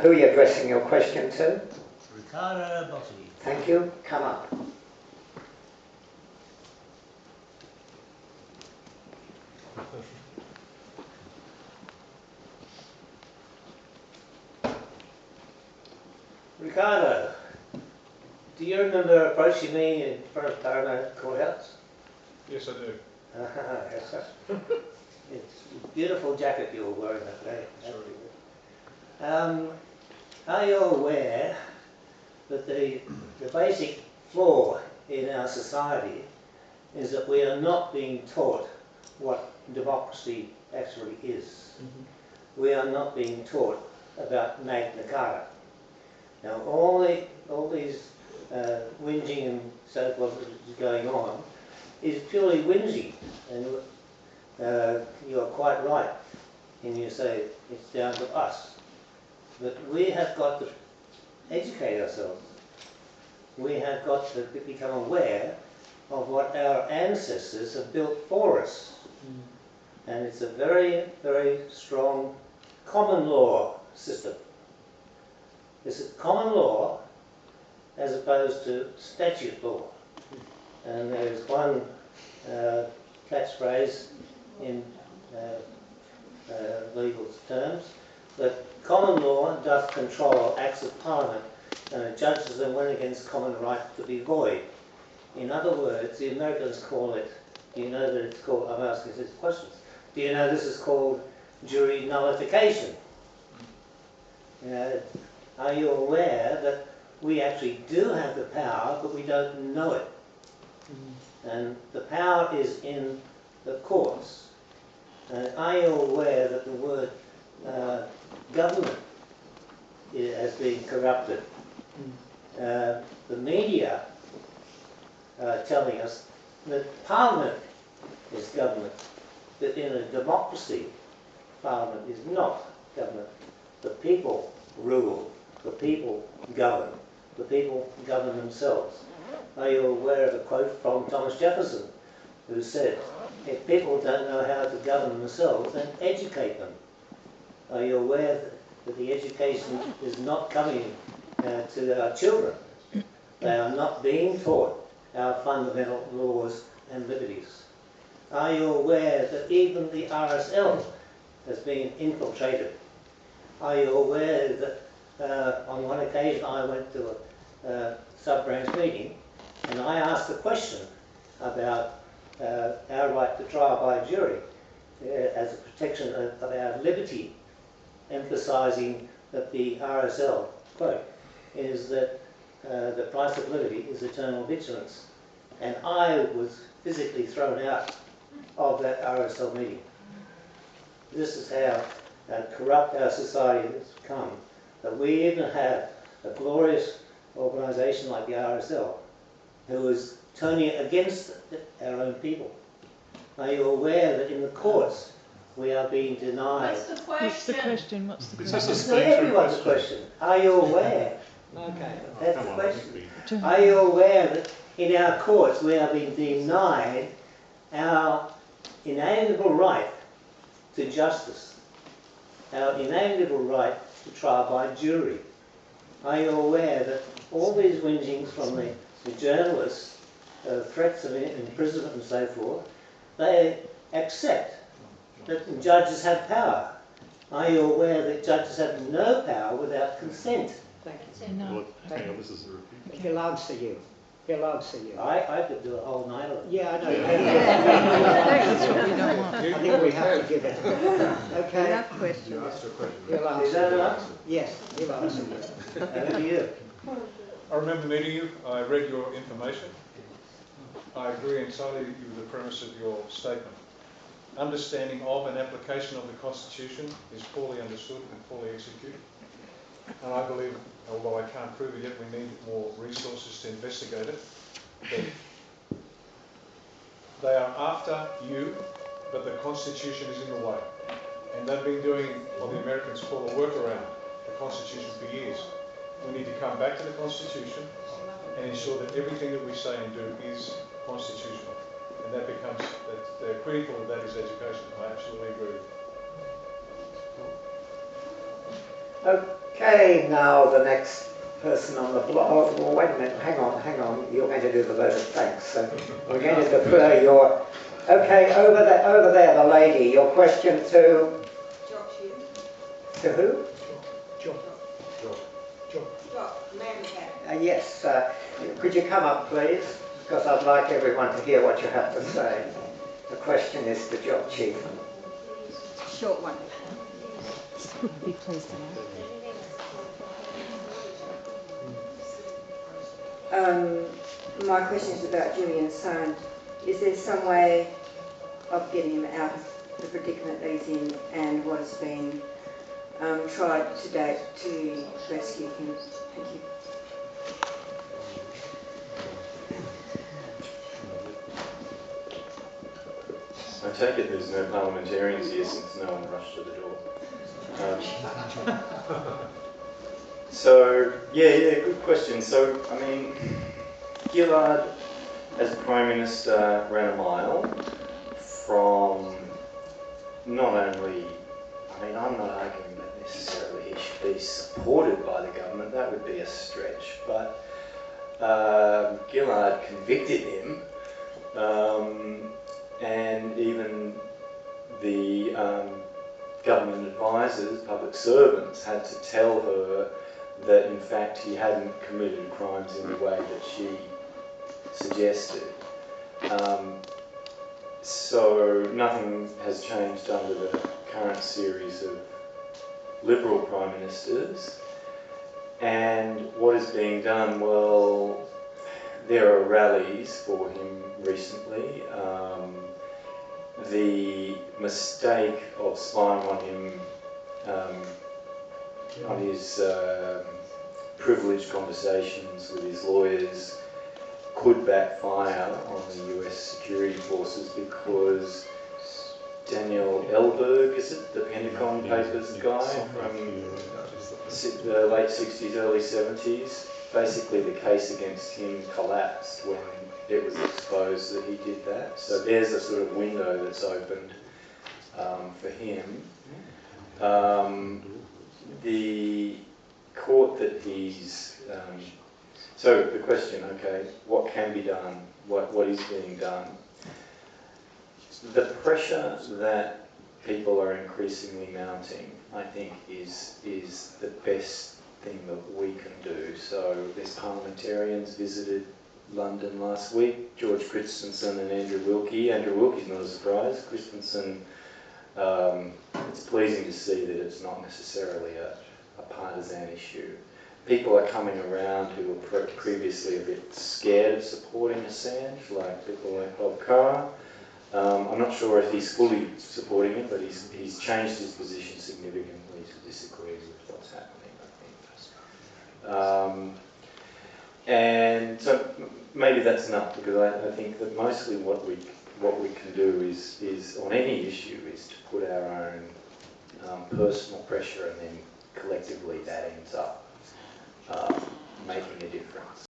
Who are you addressing your question to? Ricardo Botti. Thank you. Come up. Ricardo, do you remember approaching me in front of Paramount Courthouse? Yes, I do. Yes, it's a beautiful jacket you were wearing that day. Are you aware that the basic flaw in our society is that we are not being taught what democracy actually is? We are not being taught about Magna Carta. Now, all these whinging and so forth that is going on is purely whinging, and you are quite right when you say it's down to us. But we have got to educate ourselves. We have got to become aware of what our ancestors have built for us. And it's a very, very strong common law system. This is common law as opposed to statute law. And there's one catchphrase in legal terms, that common law doth control acts of parliament and it judges them when against common right to be void. In other words, the Americans call it, do you know that it's called, I'm asking these questions, do you know this is called jury nullification? Are you aware that we actually do have the power, but we don't know it? And the power is in the courts. Are you aware that the word government has been corrupted? The media are telling us that Parliament is government, that in a democracy, Parliament is not government. The people rule, the people govern, the people govern themselves. Are you aware of a quote from Thomas Jefferson, who said, if people don't know how to govern themselves, then educate them? Are you aware that the education is not coming to our children? They are not being taught our fundamental laws and liberties. Are you aware that even the RSL has been infiltrated? Are you aware that on one occasion I went to a sub-branch meeting and I asked a question about our right to trial by jury as a protection of our liberty, emphasising that the RSL quote is that the price of liberty is eternal vigilance. And I was physically thrown out of that RSL meeting. This is how corrupt our society has become, that we even have a glorious organisation like the RSL who is turning against our own people. Are you aware that in the courts we are being denied? What's the question? What's the question? What's the Is question? this It's not everyone's question. Are you aware? Okay. That's the question. Are you aware that in our courts we are being denied our inalienable right to justice, our inalienable right to trial by jury? Are you aware that all these whingings from the journalists, threats of imprisonment and so forth, they accept that judges have power? Are you aware that judges have no power without consent? Thank you. No. Hang on, this is a repeat. He'll answer you. He'll answer you. I could do a whole night of it. Yeah, I know. That's what we don't want. I think we have to give it. Okay. Enough questions. You asked a question. He'll Is that answer you. enough? Yes, he'll answer you. Over to you. I remember meeting you. I read your information. I agree entirely with the premise of your statement. Understanding of and application of the Constitution is poorly understood and poorly executed. And I believe, although I can't prove it yet, we need more resources to investigate it. But they are after you, but the Constitution is in the way. And they've been doing what the Americans call a workaround the Constitution for years. We need to come back to the Constitution and ensure that everything that we say and do is constitutional. And that becomes, the critical of that is education. I absolutely agree with you. Okay, now the next person on the block. Oh, well, wait a minute, hang on. You're going to do the vote of thanks. So we're going to defer your... Okay, over there, the lady. Your question to... To who? Yes, could you come up, please? Because I'd like everyone to hear what you have to say. The question is to Job Chief. Short one. Be pleased to know. My question is about Julian's son. Is there some way of getting him out of the predicament that he's in, and what has been tried to date to rescue him? Thank you. I take it there's no parliamentarians here since no one rushed to the door. Yeah, good question. So, I mean, Gillard, as Prime Minister, ran a mile from not only, I mean, I'm not arguing that necessarily he should be supported by the government, that would be a stretch, but Gillard convicted him, and even the government advisors, public servants, had to tell her that in fact he hadn't committed crimes in the way that she suggested. So nothing has changed under the current series of Liberal Prime Ministers. And what is being done? Well, there are rallies for him recently. The mistake of spying on him, on his privileged conversations with his lawyers, could backfire on the US security forces, because Daniel Ellsberg, is it, the Pentagon Papers guy from the late 60s, early 70s, basically the case against him collapsed when it was exposed that he did that. So there's a sort of window that's opened for him. The court that he's... so the question, okay, what can be done? What is being done? The pressure that people are increasingly mounting, I think, is the best thing that we can do. So there's parliamentarians visited London last week, George Christensen and Andrew Wilkie. Andrew Wilkie's not a surprise. Christensen, it's pleasing to see that it's not necessarily a partisan issue. People are coming around who were previously a bit scared of supporting Assange, like people like Bob Carr. I'm not sure if he's fully supporting him, but he's changed his position significantly to disagree with what's happening, I think. And so maybe that's enough, because I think that mostly what we can do is on any issue is to put our own personal pressure, and then collectively that ends up making a difference.